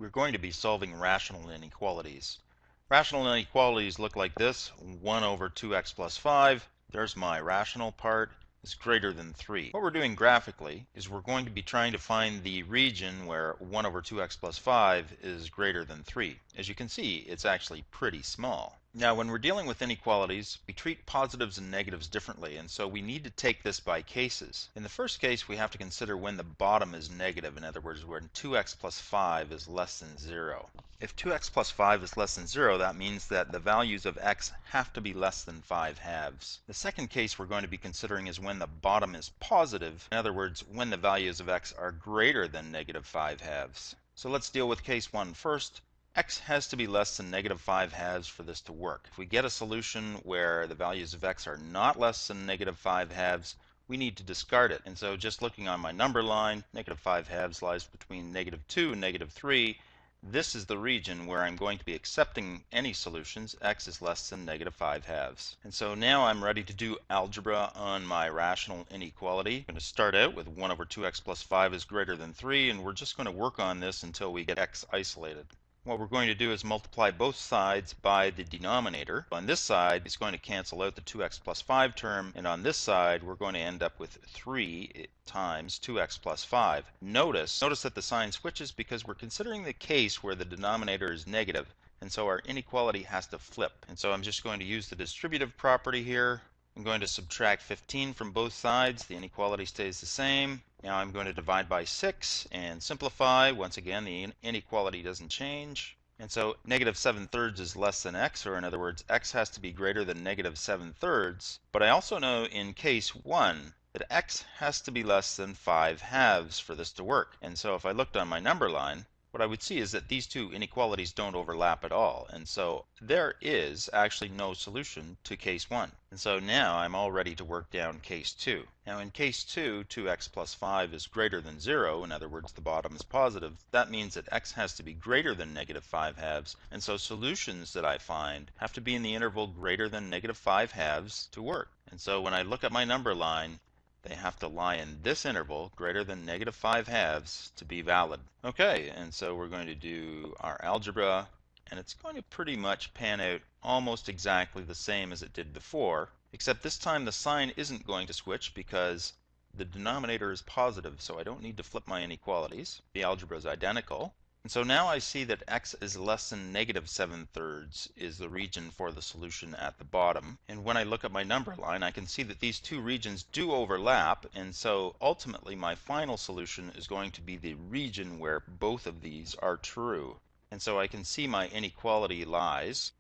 we're going to be solving rational inequalities. Rational inequalities look like this: 1 over 2x plus 5, there's my rational part, is greater than 3. What we're doing graphically is we're going to be trying to find the region where 1 over 2x plus 5 is greater than 3. As you can see, it's actually pretty small. Now, when we're dealing with inequalities, we treat positives and negatives differently, and so we need to take this by cases. In the first case, we have to consider when the bottom is negative, in other words, when 2x plus 5 is less than 0. If 2x plus 5 is less than 0, that means that the values of x have to be less than 5 halves. The second case we're going to be considering is when the bottom is positive, in other words, when the values of x are greater than negative 5 halves. So let's deal with case 1 first. X has to be less than negative 5 halves for this to work. If we get a solution where the values of x are not less than negative 5 halves, we need to discard it. And so just looking on my number line, negative 5 halves lies between negative 2 and negative 3. This is the region where I'm going to be accepting any solutions x is less than negative 5 halves. And so now I'm ready to do algebra on my rational inequality. I'm going to start out with 1 over 2x plus 5 is greater than 3, and we're just going to work on this until we get x isolated. What we're going to do is multiply both sides by the denominator. On this side, it's going to cancel out the 2x plus 5 term, and on this side, we're going to end up with 3 times 2x plus 5. Notice that the sign switches because we're considering the case where the denominator is negative, and so our inequality has to flip. And so I'm just going to use the distributive property here. I'm going to subtract 15 from both sides. The inequality stays the same. Now I'm going to divide by 6 and simplify. Once again, the inequality doesn't change. And so negative 7/3 is less than x, or in other words, x has to be greater than negative 7/3. But I also know in case 1 that x has to be less than 5 halves for this to work. And so if I looked on my number line, what I would see is that these two inequalities don't overlap at all, and so there is actually no solution to case 1. And so now I'm all ready to work down case 2. Now in case 2, 2x plus 5 is greater than 0, in other words the bottom is positive. That means that x has to be greater than negative 5 halves, and so solutions that I find have to be in the interval greater than negative 5 halves to work. And so when I look at my number line, they have to lie in this interval greater than negative 5 halves to be valid. Okay, and so we're going to do our algebra, and it's going to pretty much pan out almost exactly the same as it did before, except this time the sign isn't going to switch because the denominator is positive, so I don't need to flip my inequalities. The algebra is identical. And so now I see that x is less than negative 7/3 is the region for the solution at the bottom. And when I look at my number line, I can see that these two regions do overlap, and so ultimately my final solution is going to be the region where both of these are true. And so I can see my inequality lies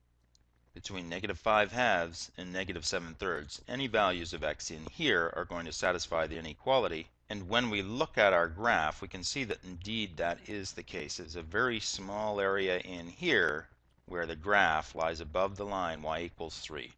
between negative 5 halves and negative 7/3. Any values of x in here are going to satisfy the inequality. And when we look at our graph, we can see that indeed that is the case. It's a very small area in here where the graph lies above the line y equals 3.